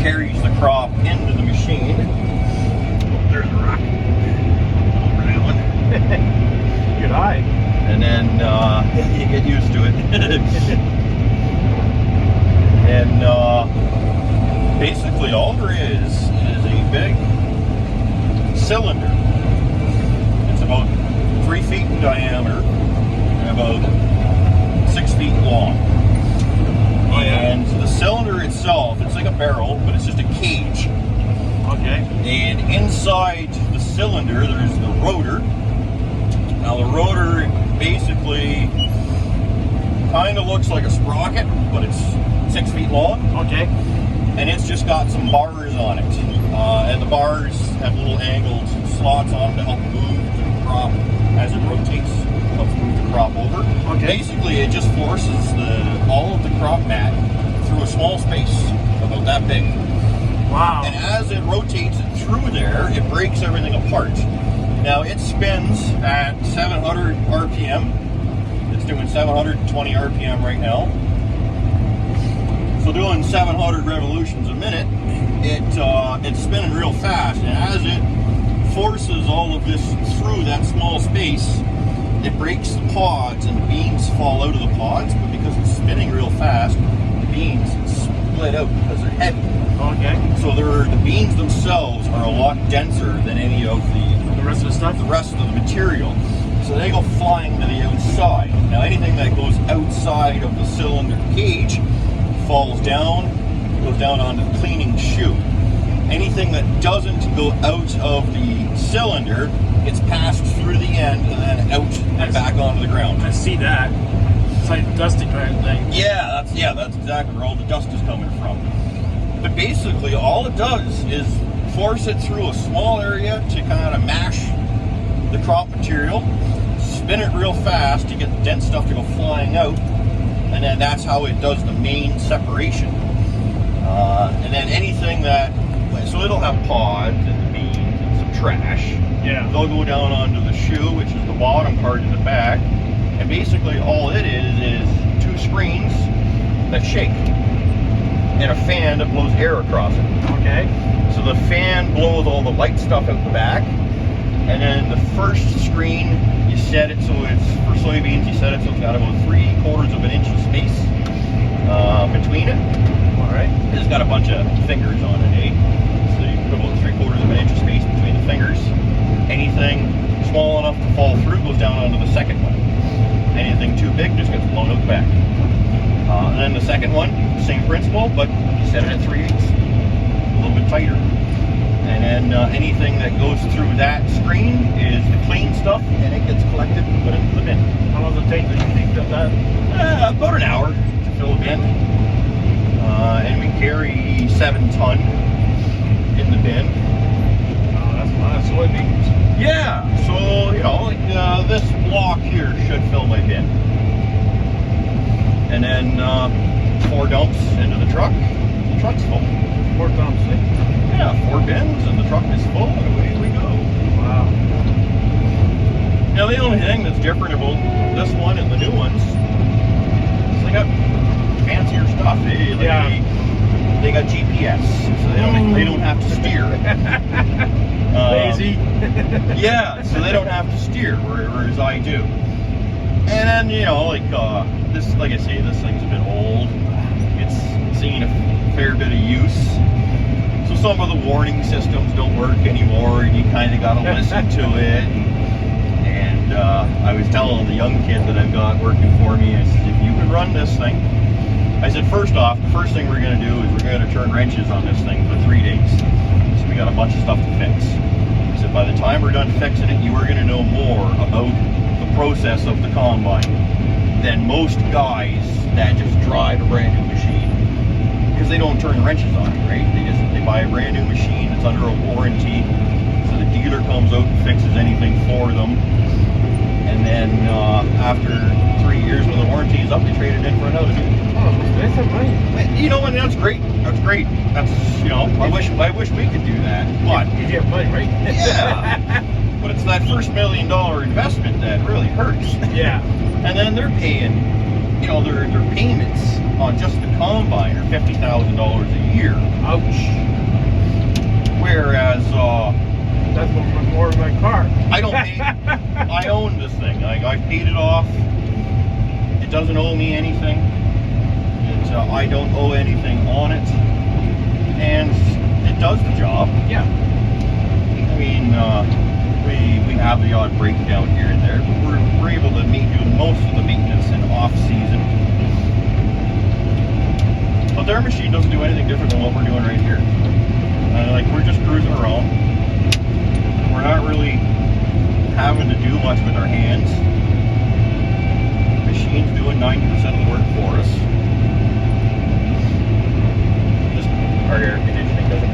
carries the crop into the machine. Oh, there's a rock. Over that one. Good eye. And then you get used to it. And basically all there is a big cylinder. It's about 3 feet in diameter and about 6 feet long. Oh, yeah. And the cylinder itself, it's like a barrel, but it's just a cage. Okay. And inside the cylinder, there's the rotor. Now the rotor basically kind of looks like a sprocket, but it's 6 feet long. Okay. And it's just got some bars on it. And the bars have little angled slots on them to help move the crop as it rotates, helps move the crop over. Okay. Basically, it just forces all of the crop mat through a small space, about that big. Wow. And as it rotates it through there, it breaks everything apart. Now it spins at 700 RPM. It's doing 720 RPM right now. So doing 700 revolutions a minute, it's spinning real fast. And as it forces all of this through that small space, it breaks the pods and the beans fall out of the pods. But because it's spinning real fast, the beans split out because they're heavy. Okay. So the beans themselves are a lot denser than any of the rest of the stuff? The rest of the material. So they go flying to the outside. Now anything that goes outside of the cylinder cage falls down, goes down onto the cleaning chute. Anything that doesn't go out of the cylinder gets passed through the end and then out and back onto the ground. I see that. It's like dusty kind of thing. Yeah, that's exactly where all the dust is coming from. But basically, all it does is force it through a small area to kind of mash the crop material, spin it real fast to get the dense stuff to go flying out, and then that's how it does the main separation. And then anything that, so it'll have pods and the beans and some trash. Yeah. They'll go down onto the shoe, which is the bottom part in the back, and basically all it is 2 screens that shake and a fan that blows air across it. Okay. So the fan blows all the light stuff out the back, and then the first screen, you set it so it's, for soybeans, you set it so it's got about 3/4 of an inch of space between it. All right. It's got a bunch of fingers on it, eh? So you put about 3/4 of an inch of space between the fingers. Anything small enough to fall through goes down onto the second one. Anything too big just gets blown out the back. And then the second one, same principle, but you set it at 3/8, a little bit tighter. And then anything that goes through that screen is the clean stuff, and it gets collected and put into the bin. How long does it take to fill that? About an hour to fill a bin. And we carry 7 ton in the bin. Oh, that's a lot of soybeans. Yeah, so, you know, like this block here should fill my bin. And then 4 dumps into the truck. The truck's full. 4 dumps, eh? Yeah, 4 bins and the truck is full and away we go. Wow. Now the only thing that's different about this one and the new ones is they got fancier stuff. Eh? Like Yeah. They got GPS, so they don't have to steer. Lazy. Yeah, so they don't have to steer, whereas I do. And then, you know, like this, like I say, this thing's a bit old. It's seen a fair bit of use. So some of the warning systems don't work anymore, and you kind of got to listen to it. And I was telling the young kid that I've got working for me, I said, if you can run this thing, I said, first off, the first thing we're going to do is we're going to turn wrenches on this thing for 3 days. So we got a bunch of stuff to fix. I said, by the time we're done fixing it, you are going to know more about the process of the combine than most guys that just drive a brand new machine. Because they don't turn the wrenches on it, right? They buy a brand new machine, it's under a warranty, so the dealer comes out and fixes anything for them. And then after 3 years when the warranty is up, they trade it in for another new. Oh, that's some money. You know, and that's great. That's great. That's, you know, I wish we could do that. But You get money, right? yeah. But it's that first $1 million investment that really hurts. Yeah. And then they're paying, you know, their payments on just the combine are $50,000 a year. Ouch. Whereas That's more than my car. I don't pay. I own this thing. I paid it off. It doesn't owe me anything. I don't owe anything on it, and it does the job. Yeah. I mean, we have the odd breakdown here and there, but we're able to do most of the maintenance in off season. But their machine doesn't do anything different than what we're doing right here. Like, we're just cruising around. We're not really having to do much with our hands. The machine's doing 90% of the work for us. Just our air conditioning.